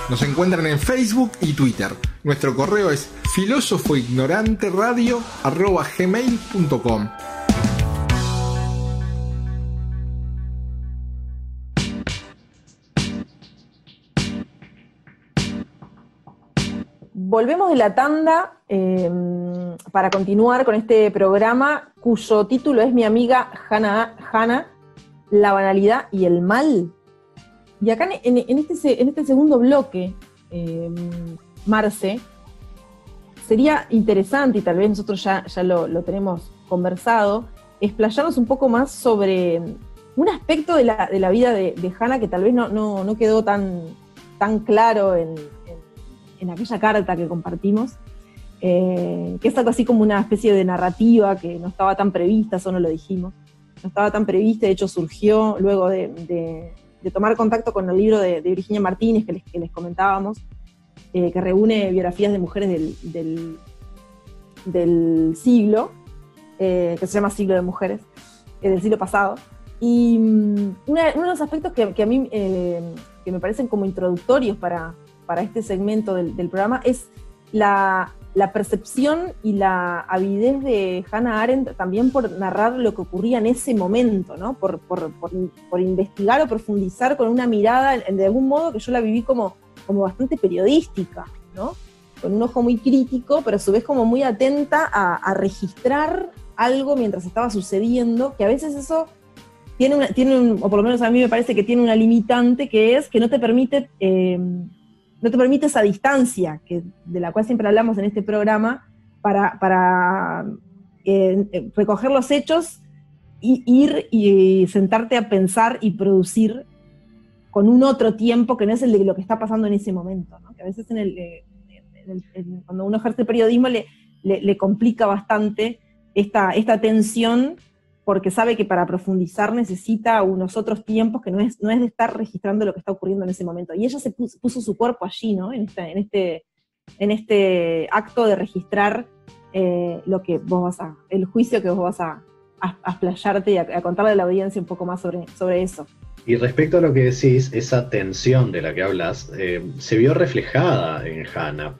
Nos encuentran en Facebook y Twitter. Nuestro correo es filosofoignoranteradio@gmail.com. Volvemos de la tanda para continuar con este programa cuyo título es Mi amiga Hannah, la banalidad y el mal. Y acá en este segundo bloque, Marce, sería interesante, y tal vez nosotros ya lo tenemos conversado, explayarnos un poco más sobre un aspecto de la vida de Hannah que tal vez no quedó tan claro en aquella carta que compartimos, que es algo así como una especie de narrativa que no estaba tan prevista, eso no lo dijimos, no estaba tan prevista, de hecho surgió luego de tomar contacto con el libro de Virginia Martínez que les comentábamos, que reúne biografías de mujeres del siglo, que se llama Siglo de Mujeres, del siglo pasado. Y uno de los aspectos que a mí que me parecen como introductorios para este segmento del programa es la percepción y la avidez de Hannah Arendt también por narrar lo que ocurría en ese momento, ¿no? Por investigar o profundizar con una mirada, de algún modo que yo la viví como bastante periodística, ¿no? Con un ojo muy crítico, pero a su vez como muy atenta a registrar algo mientras estaba sucediendo, que a veces eso tiene o por lo menos a mí me parece que tiene una limitante, que es que no te permite esa distancia de la cual siempre hablamos en este programa para recoger los hechos, ir y sentarte a pensar y producir con un otro tiempo que no es el de lo que está pasando en ese momento, ¿no? Que a veces cuando uno ejerce periodismo le complica bastante esta tensión, porque sabe que para profundizar necesita unos otros tiempos que no es de estar registrando lo que está ocurriendo en ese momento. Y ella se puso su cuerpo allí, ¿no? En este acto de registrar el juicio que vos vas a explayarte y a contarle a la audiencia un poco más sobre eso. Y respecto a lo que decís, esa tensión de la que hablas se vio reflejada en Hannah,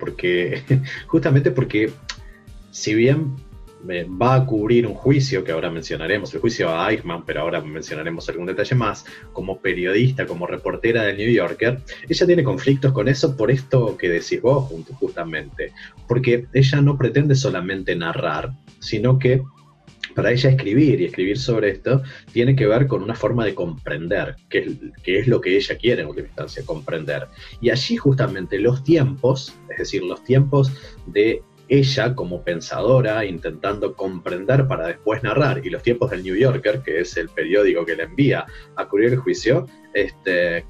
justamente porque si bien va a cubrir un juicio que ahora mencionaremos, el juicio a Eichmann, pero ahora mencionaremos algún detalle más, como periodista, como reportera del New Yorker, ella tiene conflictos con eso por esto que decís vos justamente, porque ella no pretende solamente narrar, sino que para ella escribir sobre esto tiene que ver con una forma de comprender, que es lo que ella quiere en última instancia, comprender. Y allí justamente los tiempos, es decir, los tiempos de ella como pensadora intentando comprender para después narrar, y los tiempos del New Yorker, que es el periódico que le envía a cubrir el juicio,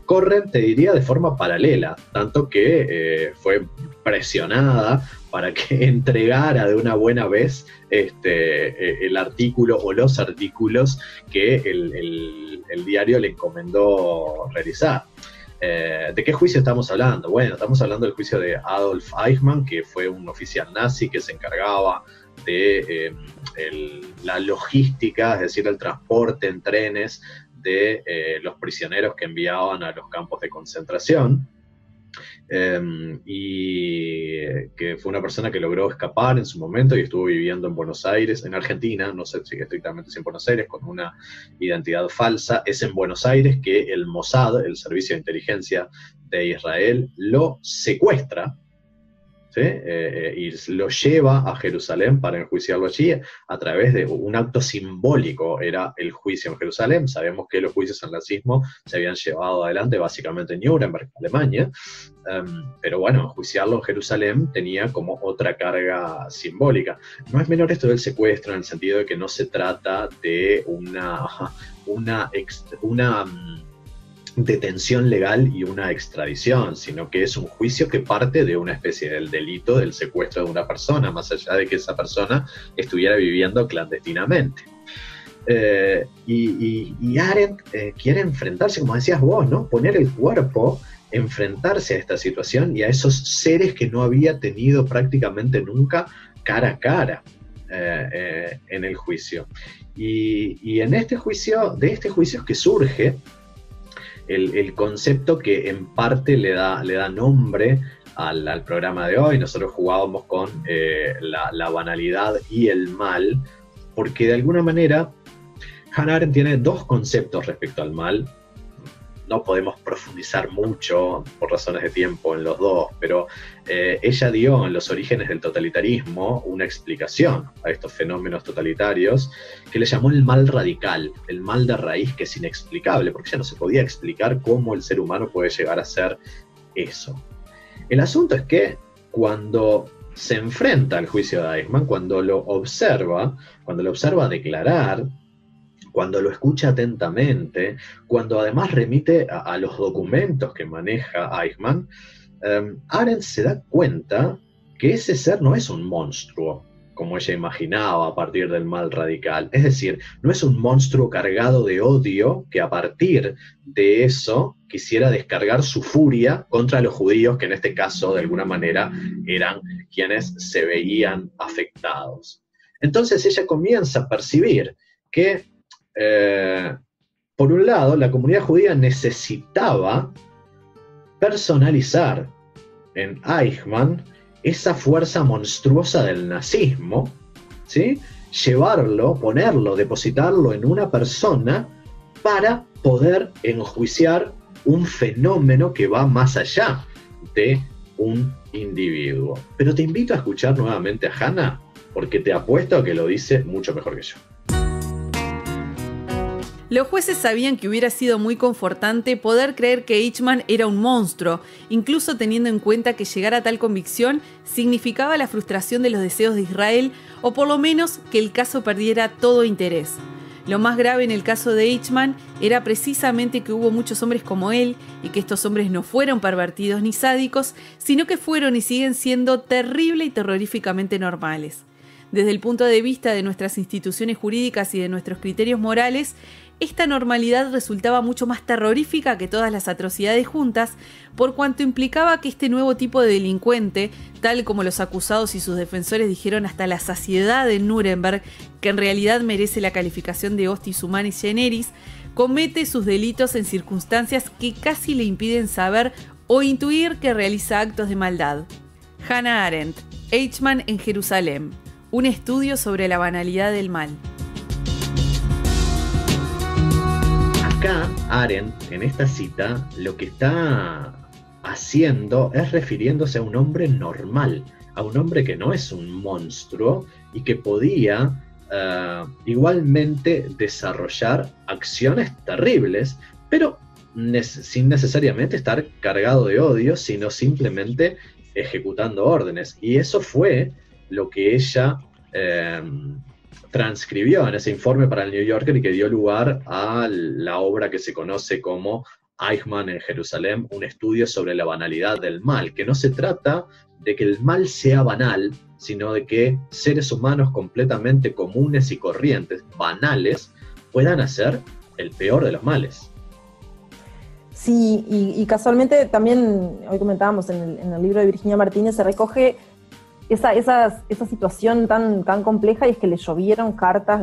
corren, te diría, de forma paralela, tanto que fue presionada para que entregara de una buena vez el artículo o los artículos que el diario le encomendó realizar. ¿De qué juicio estamos hablando? Bueno, estamos hablando del juicio de Adolf Eichmann, que fue un oficial nazi que se encargaba de la logística, es decir, el transporte en trenes de los prisioneros que enviaban a los campos de concentración. Y que fue una persona que logró escapar en su momento y estuvo viviendo en Buenos Aires, en Argentina, no sé si estrictamente es en Buenos Aires, con una identidad falsa. Es en Buenos Aires que el Mossad, el servicio de inteligencia de Israel, lo secuestra, ¿sí? Y lo lleva a Jerusalén para enjuiciarlo allí a través de un acto simbólico. Era el juicio en Jerusalén. Sabemos que los juicios al nazismo se habían llevado adelante básicamente en Nuremberg, Alemania, pero bueno, enjuiciarlo en Jerusalén tenía como otra carga simbólica. No es menor esto del secuestro, en el sentido de que no se trata de una detención legal y una extradición, sino que es un juicio que parte de una especie del delito del secuestro de una persona, más allá de que esa persona estuviera viviendo clandestinamente. Y Arendt quiere enfrentarse, como decías vos, ¿no? Poner el cuerpo, enfrentarse a esta situación y a esos seres que no había tenido prácticamente nunca cara a cara en el juicio. Y en este juicio, de este juicio es que surge el concepto que en parte le da nombre al programa de hoy. Nosotros jugábamos con la banalidad y el mal, porque de alguna manera Hannah Arendt tiene dos conceptos respecto al mal. No podemos profundizar mucho por razones de tiempo en los dos, pero ella dio en Los orígenes del totalitarismo una explicación a estos fenómenos totalitarios que le llamó el mal radical, el mal de raíz que es inexplicable, porque ya no se podía explicar cómo el ser humano puede llegar a ser eso. El asunto es que cuando se enfrenta al juicio de Eichmann, cuando lo observa declarar, cuando lo escucha atentamente, cuando además remite a los documentos que maneja Eichmann, Arendt se da cuenta que ese ser no es un monstruo, como ella imaginaba a partir del mal radical. Es decir, no es un monstruo cargado de odio que a partir de eso quisiera descargar su furia contra los judíos, que en este caso, de alguna manera, eran quienes se veían afectados. Entonces ella comienza a percibir que por un lado, la comunidad judía necesitaba personalizar en Eichmann esa fuerza monstruosa del nazismo, ¿sí? Llevarlo, ponerlo, depositarlo en una persona para poder enjuiciar un fenómeno que va más allá de un individuo. Pero te invito a escuchar nuevamente a Hannah, porque te apuesto a que lo dice mucho mejor que yo. Los jueces sabían que hubiera sido muy confortante poder creer que Eichmann era un monstruo, incluso teniendo en cuenta que llegar a tal convicción significaba la frustración de los deseos de Israel, o por lo menos que el caso perdiera todo interés. Lo más grave en el caso de Eichmann era precisamente que hubo muchos hombres como él, y que estos hombres no fueron pervertidos ni sádicos, sino que fueron y siguen siendo terrible y terroríficamente normales. Desde el punto de vista de nuestras instituciones jurídicas y de nuestros criterios morales, esta normalidad resultaba mucho más terrorífica que todas las atrocidades juntas, por cuanto implicaba que este nuevo tipo de delincuente, tal como los acusados y sus defensores dijeron hasta la saciedad en Nuremberg, que en realidad merece la calificación de hostis humanis generis, comete sus delitos en circunstancias que casi le impiden saber o intuir que realiza actos de maldad. Hannah Arendt, Eichmann en Jerusalén, un estudio sobre la banalidad del mal. Acá, Arendt, en esta cita, lo que está haciendo es refiriéndose a un hombre normal, a un hombre que no es un monstruo y que podía igualmente desarrollar acciones terribles, pero sin necesariamente estar cargado de odio, sino simplemente ejecutando órdenes. Y eso fue lo que ella transcribió en ese informe para el New Yorker y que dio lugar a la obra que se conoce como Eichmann en Jerusalén, un estudio sobre la banalidad del mal, que no se trata de que el mal sea banal, sino de que seres humanos completamente comunes y corrientes, banales, puedan hacer el peor de los males. Sí, y casualmente también, hoy comentábamos en el libro de Virginia Martínez, se recoge esa situación tan compleja, y es que le llovieron cartas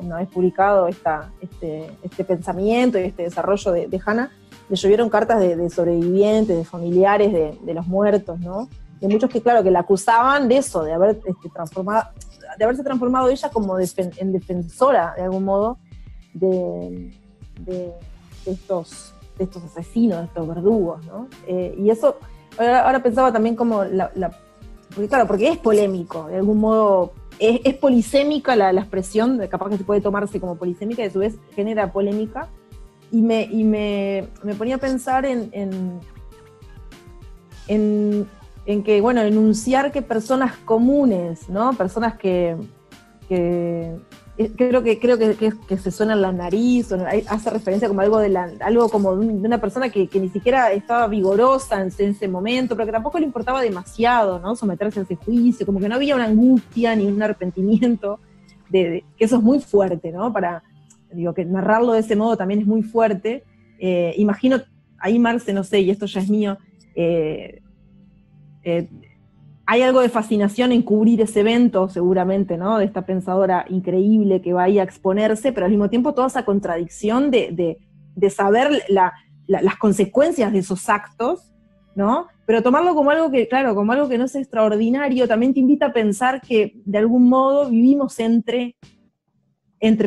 una vez publicado este pensamiento y este desarrollo de Hannah, le llovieron cartas de sobrevivientes, de familiares de los muertos, ¿no? De muchos que, claro, que la acusaban de eso, de haberse transformado ella como en defensora, de algún modo, de estos asesinos, de estos verdugos, ¿no? Y eso, ahora pensaba también como porque es polémico, de algún modo, es polisémica la expresión, capaz que se puede tomarse como polisémica, y a su vez genera polémica, y me ponía a pensar en que, bueno, enunciar que personas comunes, ¿no? Personas que creo que se suena en la nariz, hace referencia como algo como de una persona que ni siquiera estaba vigorosa en ese momento, pero que tampoco le importaba demasiado, ¿no? Someterse a ese juicio, como que no había una angustia ni un arrepentimiento, que eso es muy fuerte, ¿no? Que narrarlo de ese modo también es muy fuerte. Imagino, ahí Marce, no sé, y esto ya es mío, hay algo de fascinación en cubrir ese evento, seguramente, ¿no? De esta pensadora increíble que va ahí a exponerse, pero al mismo tiempo toda esa contradicción de saber las consecuencias de esos actos, ¿no? Pero tomarlo como algo que, claro, como algo que no es extraordinario, también te invita a pensar que de algún modo vivimos entre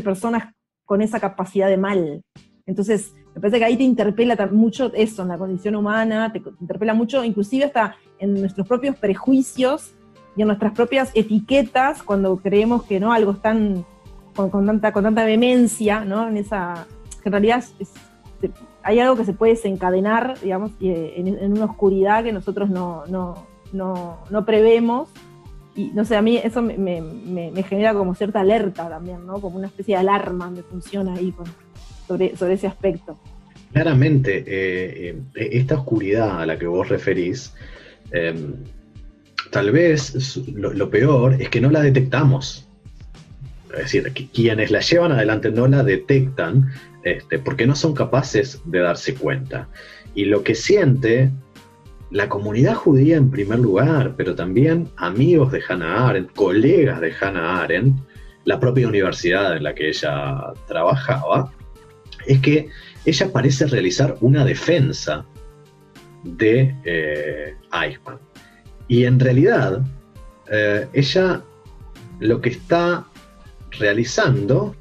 personas con esa capacidad de mal. Entonces, me parece que ahí te interpela mucho eso, en la condición humana, te interpela mucho, inclusive hasta en nuestros propios prejuicios y en nuestras propias etiquetas, cuando creemos que no algo es tan, con tanta vehemencia, ¿no? En realidad hay algo que se puede desencadenar, digamos, en una oscuridad que nosotros no prevemos. Y no sé, a mí eso me genera como cierta alerta también, ¿no? Como una especie de alarma me funciona ahí sobre ese aspecto. Claramente, esta oscuridad a la que vos referís, tal vez lo peor es que no la detectamos. Es decir, que quienes la llevan adelante no la detectan, porque no son capaces de darse cuenta. Y lo que siente la comunidad judía en primer lugar, pero también amigos de Hannah Arendt, colegas de Hannah Arendt, la propia universidad en la que ella trabajaba, es que ella parece realizar una defensa de Eichmann. Y en realidad, ella lo que está realizando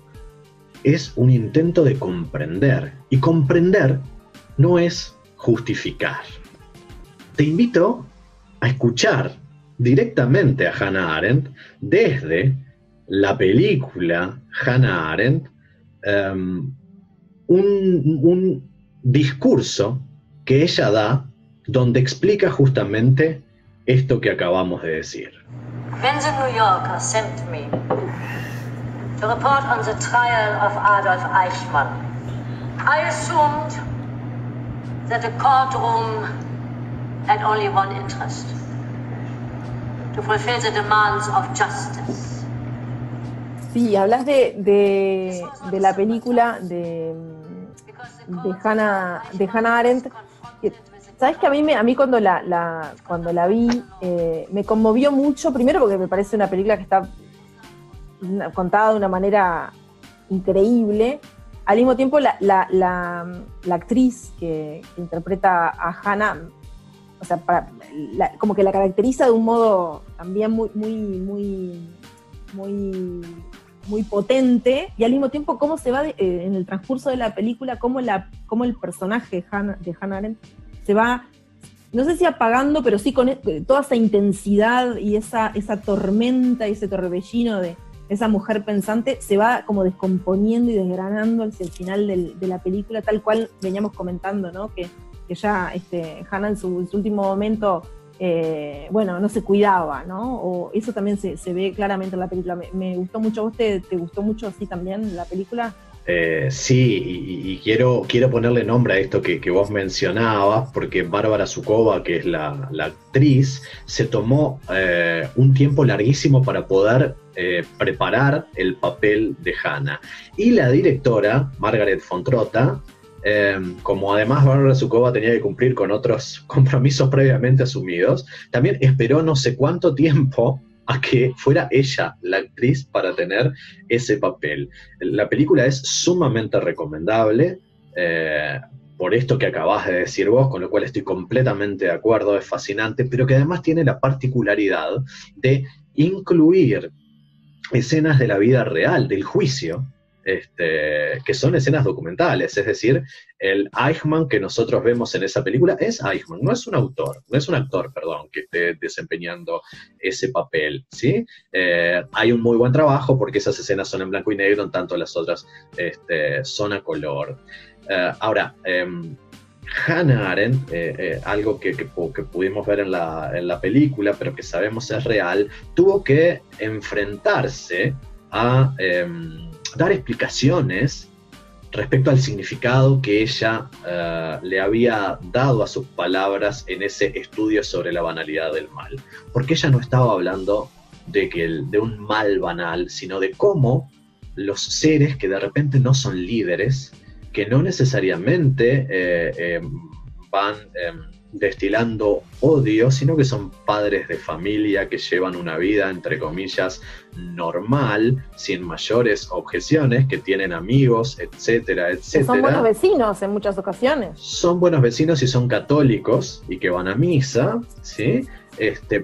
es un intento de comprender. Y comprender no es justificar. Te invito a escuchar directamente a Hannah Arendt desde la película Hannah Arendt, un discurso que ella da donde explica justamente esto que acabamos de decir. When the New Yorker sent me to report on the trial of Adolf Eichmann, I assumed that the courtroom had only one interest: to fulfill the demands of justice. Sí, hablas de la película de Hannah Arendt. Sabes que a mí cuando la vi me conmovió mucho, primero porque me parece una película que está contada de una manera increíble. Al mismo tiempo la actriz que interpreta a Hannah, o sea, como que la caracteriza de un modo también muy potente, y al mismo tiempo cómo se va en el transcurso de la película, cómo el personaje de Hannah Arendt se va, no sé si apagando, pero sí con toda esa intensidad y esa tormenta y ese torbellino de esa mujer pensante, se va como descomponiendo y desgranando hacia el final de la película, tal cual veníamos comentando, ¿no? Que ya Hannah en su último momento, no se cuidaba, ¿no? O eso también se ve claramente en la película. Me gustó mucho. ¿A vos te gustó mucho así también la película? Sí, y quiero ponerle nombre a esto que vos mencionabas, porque Bárbara Zukova, que es la actriz, se tomó un tiempo larguísimo para poder preparar el papel de Hannah. Y la directora, Margaret von Trotta, como además Bárbara Zukova tenía que cumplir con otros compromisos previamente asumidos, también esperó no sé cuánto tiempo a que fuera ella la actriz para tener ese papel. La película es sumamente recomendable, por esto que acabas de decir vos, con lo cual estoy completamente de acuerdo, es fascinante, pero que además tiene la particularidad de incluir escenas de la vida real, del juicio, que son escenas documentales, es decir, el Eichmann que nosotros vemos en esa película es Eichmann, no es un actor, que esté desempeñando ese papel, ¿sí? Hay un muy buen trabajo porque esas escenas son en blanco y negro, en tanto las otras son a color. Ahora, Hannah Arendt, algo que pudimos ver en la película, pero que sabemos es real, tuvo que enfrentarse a dar explicaciones respecto al significado que ella le había dado a sus palabras en ese estudio sobre la banalidad del mal. Porque ella no estaba hablando de un mal banal, sino de cómo los seres que de repente no son líderes, que no necesariamente van destilando odio, sino que son padres de familia que llevan una vida, entre comillas, normal, sin mayores objeciones, que tienen amigos, etcétera, etcétera. Que son buenos vecinos en muchas ocasiones. Son buenos vecinos y son católicos y que van a misa, ¿sí?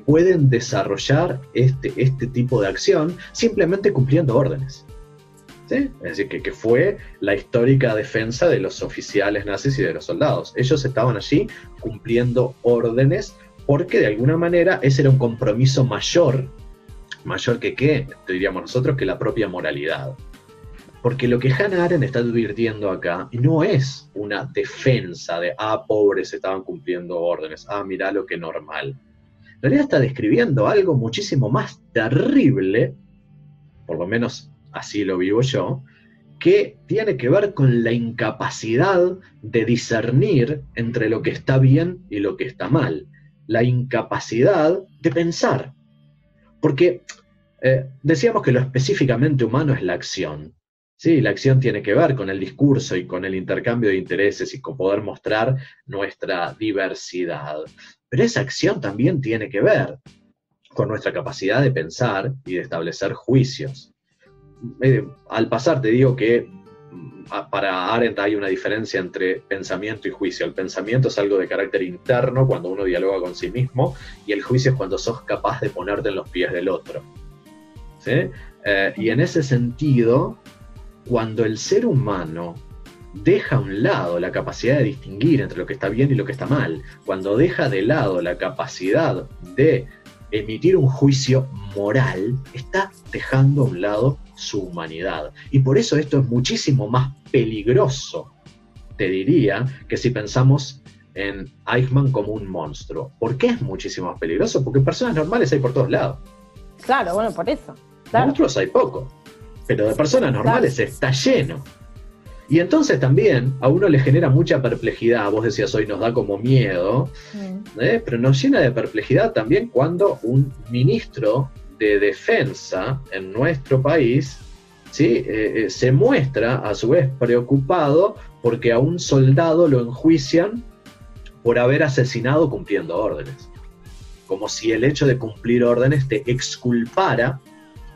Pueden desarrollar este tipo de acción simplemente cumpliendo órdenes. ¿Sí? Es decir, que fue la histórica defensa de los oficiales nazis y de los soldados. Ellos estaban allí cumpliendo órdenes porque de alguna manera ese era un compromiso mayor que ¿qué? Diríamos nosotros, que la propia moralidad. Porque lo que Hannah Arendt está advirtiendo acá no es una defensa de, pobres, estaban cumpliendo órdenes, mirá lo que normal. En realidad está describiendo algo muchísimo más terrible, por lo menos así lo vivo yo, que tiene que ver con la incapacidad de discernir entre lo que está bien y lo que está mal. La incapacidad de pensar. Porque decíamos que lo específicamente humano es la acción. ¿Sí? La acción tiene que ver con el discurso y con el intercambio de intereses y con poder mostrar nuestra diversidad. Pero esa acción también tiene que ver con nuestra capacidad de pensar y de establecer juicios. Al pasar te digo que para Arendt hay una diferencia entre pensamiento y juicio. El pensamiento es algo de carácter interno, cuando uno dialoga con sí mismo, y el juicio es cuando sos capaz de ponerte en los pies del otro. ¿Sí? Y en ese sentido, cuando el ser humano deja a un lado la capacidad de distinguir entre lo que está bien y lo que está mal, cuando deja de lado la capacidad de emitir un juicio moral, está dejando a un lado su humanidad. Y por eso esto es muchísimo más peligroso, te diría, que si pensamos en Eichmann como un monstruo. ¿Por qué es muchísimo más peligroso? Porque personas normales hay por todos lados. Claro, bueno, por eso. Claro. Monstruos hay poco, pero de personas normales está lleno. Y entonces también a uno le genera mucha perplejidad. Vos decías hoy nos da como miedo, pero nos llena de perplejidad también cuando un ministro de defensa en nuestro país, ¿sí? Se muestra a su vez preocupado porque a un soldado lo enjuician por haber asesinado cumpliendo órdenes. Como si el hecho de cumplir órdenes te exculpara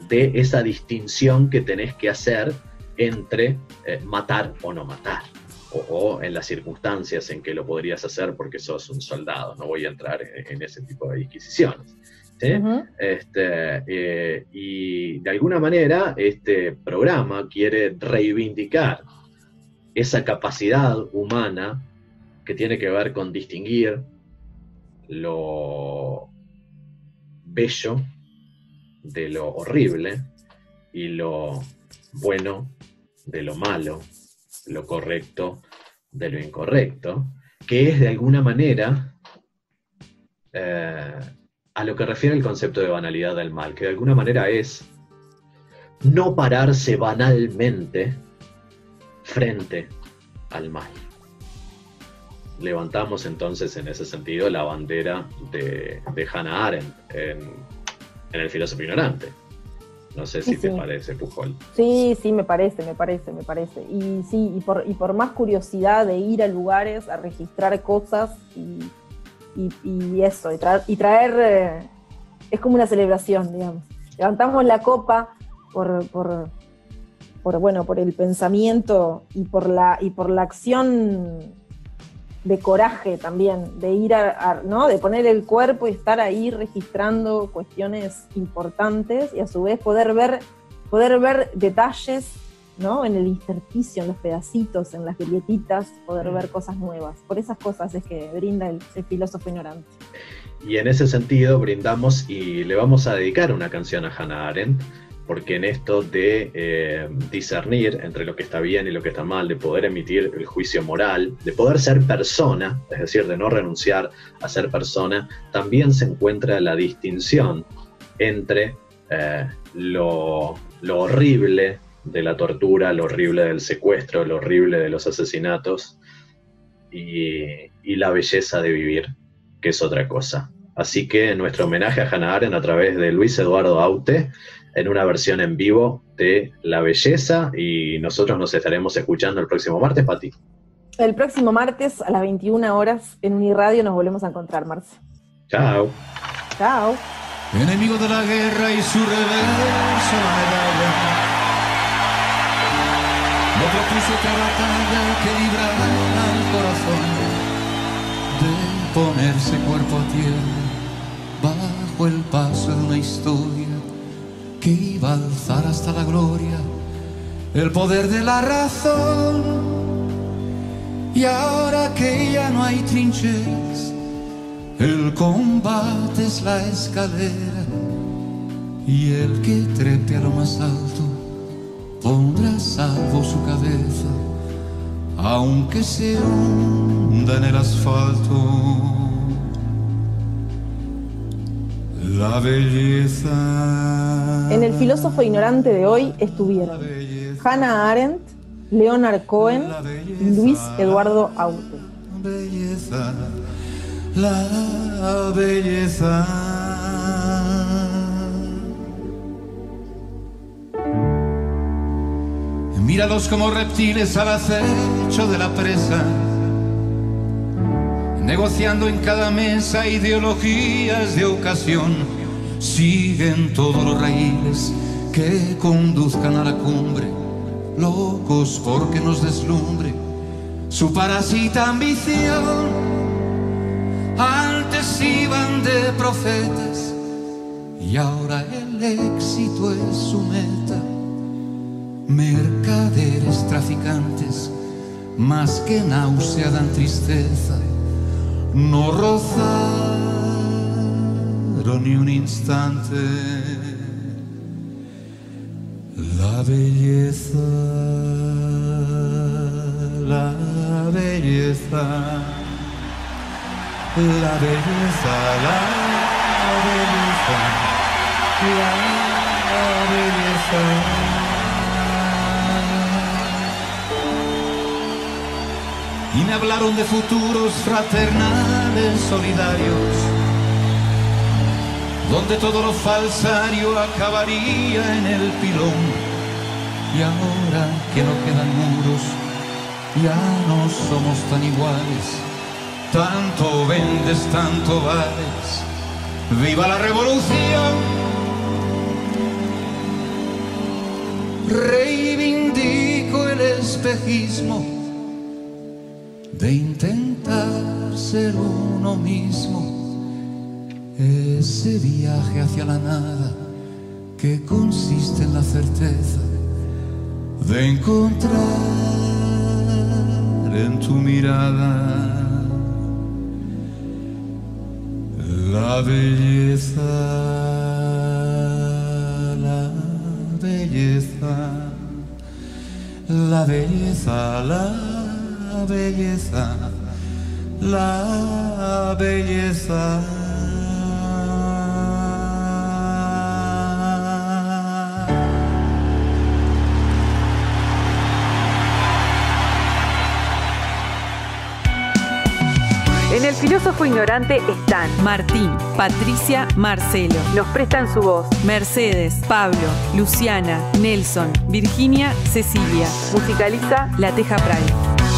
de esa distinción que tenés que hacer entre matar o no matar, o en las circunstancias en que lo podrías hacer porque sos un soldado. No voy a entrar en ese tipo de disquisiciones. ¿Sí? Y de alguna manera este programa quiere reivindicar esa capacidad humana que tiene que ver con distinguir lo bello de lo horrible y lo bueno de lo malo, lo correcto de lo incorrecto, que es de alguna manera a lo que refiere el concepto de banalidad del mal, que de alguna manera es no pararse banalmente frente al mal. Levantamos entonces en ese sentido la bandera de Hannah Arendt en El filósofo ignorante. No sé si te parece, Pujol. Sí, me parece. Y sí, y por más curiosidad de ir a lugares, a registrar cosas y eso, y traer es como una celebración, digamos. Levantamos la copa por el pensamiento y por la acción de coraje también, de ir ¿no? De poner el cuerpo y estar ahí registrando cuestiones importantes y a su vez poder ver detalles, ¿no? En el intersticio, en los pedacitos, en las galletitas, poder ver cosas nuevas. Por esas cosas es que brinda el filósofo ignorante. Y en ese sentido brindamos y le vamos a dedicar una canción a Hannah Arendt, porque en esto de discernir entre lo que está bien y lo que está mal, de poder emitir el juicio moral, de poder ser persona, es decir, de no renunciar a ser persona, también se encuentra la distinción entre lo horrible de la tortura, lo horrible del secuestro, lo horrible de los asesinatos y la belleza de vivir, que es otra cosa. Así que nuestro homenaje a Hannah Arendt a través de Luis Eduardo Aute, en una versión en vivo de La Belleza, y nosotros nos estaremos escuchando el próximo martes, Pati. El próximo martes a las 21 horas en Uniradio nos volvemos a encontrar, Marce. Chao. Chao. Enemigo de la guerra y su reverso la medalla. No propuso otra batalla que librar al corazón de ponerse cuerpo a tierra bajo el paso de una historia que iba a alzar hasta la gloria el poder de la razón. Y ahora que ya no hay trincheras, el combate es la escalera, y el que trepe a lo más alto pondrá a salvo su cabeza, aunque se hunda en el asfalto. La belleza. En el filósofo ignorante de hoy estuvieron Hannah Arendt, Leonard Cohen y Luis Eduardo Aute. Belleza, la belleza. Míralos como reptiles al acecho de la presa, negociando en cada mesa ideologías de ocasión. Siguen todos los raíles que conduzcan a la cumbre, locos porque nos deslumbre su parásita ambición. Antes iban de profetas y ahora el éxito es su meta. Mercaderes traficantes, más que náusea dan tristeza. No rozaron ni un instante la belleza, la belleza, la belleza, la belleza, la belleza. Y me hablaron de futuros fraternales solidarios, donde todo lo falsario acabaría en el pilón. Y ahora que no quedan muros, ya no somos tan iguales. Tanto vendes, tanto vales. ¡Viva la revolución! Reivindico el espejismo de intentar ser uno mismo, ese viaje hacia la nada que consiste en la certeza de encontrar en tu mirada la belleza, la belleza, la belleza, la belleza, la belleza. En El Filósofo Ignorante están Martín, Patricia, Marcelo. Nos prestan su voz. Mercedes, Pablo, Luciana, Nelson, Virginia, Cecilia. Musicaliza La Teja Pray.